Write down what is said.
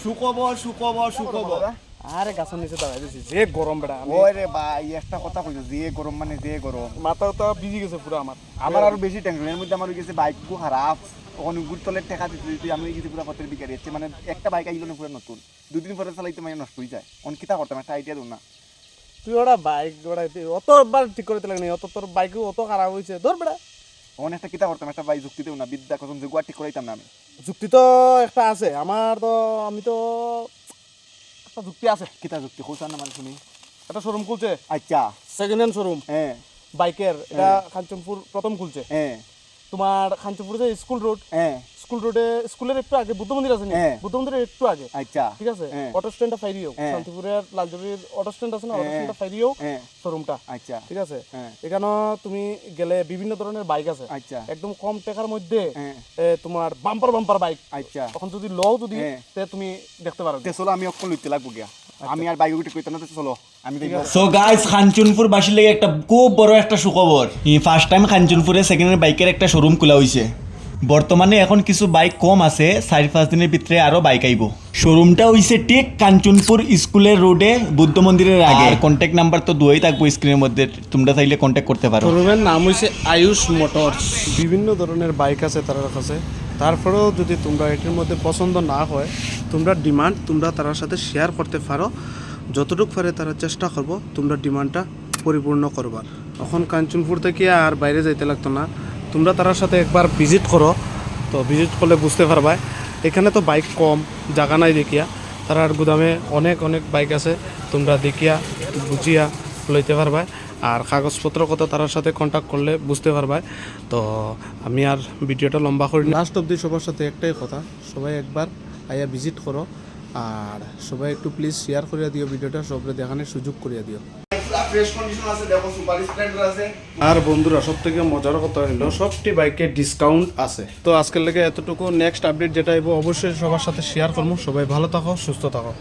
সুখবর আরে গাছের নিচে দাঁড়াই দিছি যে গরম বেড়া ওই রে ভাই একটা কথা কইছো যে গরম মানে যে গরম মাথা তো বিজি গেছে পুরো আমার আরো বেশি টেনশন এর মধ্যে আমার হয়ে গেছে বাইক খুব খারাপ ওখানে গুরতলের টেকা দিতে আমি হয়ে গেছি পুরো পথের বিকারি হচ্ছে মানে একটা বাইক আইলো না পুরো নতুন দুদিন পরে চালাইতে মানে নষ্ট হয়ে যায় অন কিতা করতাম একটা আইডিয়া দো না তুই ওরা বাইক ওড়াইতে অতবার ঠিক করতে লাগনি অত তোর বাইকও অত খারাপ হয়েছে ধর বেড়া অনেক একটা কিতা করতাম একটা বাইক যুক্তি দেও না বিদ্যা কসম যে গুয়া ঠিক করাইতাম না আমি যুক্তি তো একটা আছে আমার তো আমি তো একটা যুক্তি আছে কিতা যুক্তি কইছ না মানে শুনি একটা শোরুম খুলছে আচ্ছা সেকেন্ড হ্যান্ড শোরুম হ্যাঁ বাইকের এটা খানচনপুর প্রথম খুলছে হ্যাঁ তোমার খানচনপুর যে স্কুল রোড হ্যাঁ স্কুল রোডে স্কুলের একটু আগে বুদ্ধ মন্দির আছে না বুদ্ধ মন্দিরের একটু আগে আচ্ছা ঠিক আছে অটো স্ট্যান্ডটা ফাইরিও শান্তিপুরের লালজরির অটো স্ট্যান্ড আছে না অটো স্ট্যান্ডটা ফাইরিও শোরুমটা আচ্ছা ঠিক আছে এখানে তুমি গেলে বিভিন্ন ধরনের বাইক আছে আচ্ছা একদম কম টাকার মধ্যে তোমার বাম্পার বাইক আচ্ছা তখন যদি লও যদি তুমি দেখতে পারো চলো আমি অক্ষণ লইতে লাগবো গিয়া আমি আর বাইক উঠে কইতাম না চলো আমি সো গাইস খানচনপুর বাসীর লাগে একটা খুব বড় একটা সুখবর ফার্স্ট টাইম খানচনপুরে সেকেন্ড হ্যান্ড বাইকের একটা শোরুম খোলা হয়েছে বর্তমানে এখন কিছু বাইক কম আছে 4-5 দিনের ভিতরে আরো বাইক আইব শোরুমটা হইছে ঠিক কাঞ্চনপুর স্কুলের রোডে বুদ্ধ মন্দিরের আগে কন্ট্যাক্ট নাম্বার তো দুই থাকবো স্ক্রিনের মধ্যে তোমরা চাইলে কন্ট্যাক্ট করতে পারো শোরুমের নাম হইছে আয়ুষ মোটরস বিভিন্ন ধরনের বাইক আছে তার কাছে তারপরেও যদি তোমরা এটির মধ্যে পছন্দ না হয় তোমরা ডিমান্ড তোমরা তার সাথে শেয়ার করতে পারো যতটুকু পারে তারা চেষ্টা করব তোমরা ডিমান্ডটা পরিপূর্ণ করবার এখন কাঞ্চনপুর থেকে আর বাইরে যাইতে লাগতো না তোমরা তার সাথে একবার ভিজিট করো তো ভিজিট করলে বুঝতে পারবা এখানে তো বাইক কম জায়গা নাই দেখিয়া তার গুদামে অনেক বাইক আছে তোমরা দেখিয়া বুঝিয়া লইতে পারবা আর কাগজপত্র কত তার সাথে কন্ট্যাক্ট করলে বুঝতে পারবা তো আমি আর ভিডিওটা লম্বা করি লাস্ট অবধি সবার সাথে একটাই কথা সবাই একবার আইয়া ভিজিট করো আর সবাই একটু প্লিজ শেয়ার করিয়া দিও ভিডিওটা সবরে দেখানোর সুযোগ করিয়া দিও ফ্রেশ কন্ডিশন আছে দেখো সুপার স্প্লেন্ডার আছে আর বন্ধুরা সব থেকে মজার কথা হলো সবটি বাইকে ডিসকাউন্ট আছে তো আজকের লেগে এতটুকু নেক্সট আপডেট যেটা আইবো অবশ্যই সবার সাথে শেয়ার করবো সবাই ভালো থাকো সুস্থ থাকো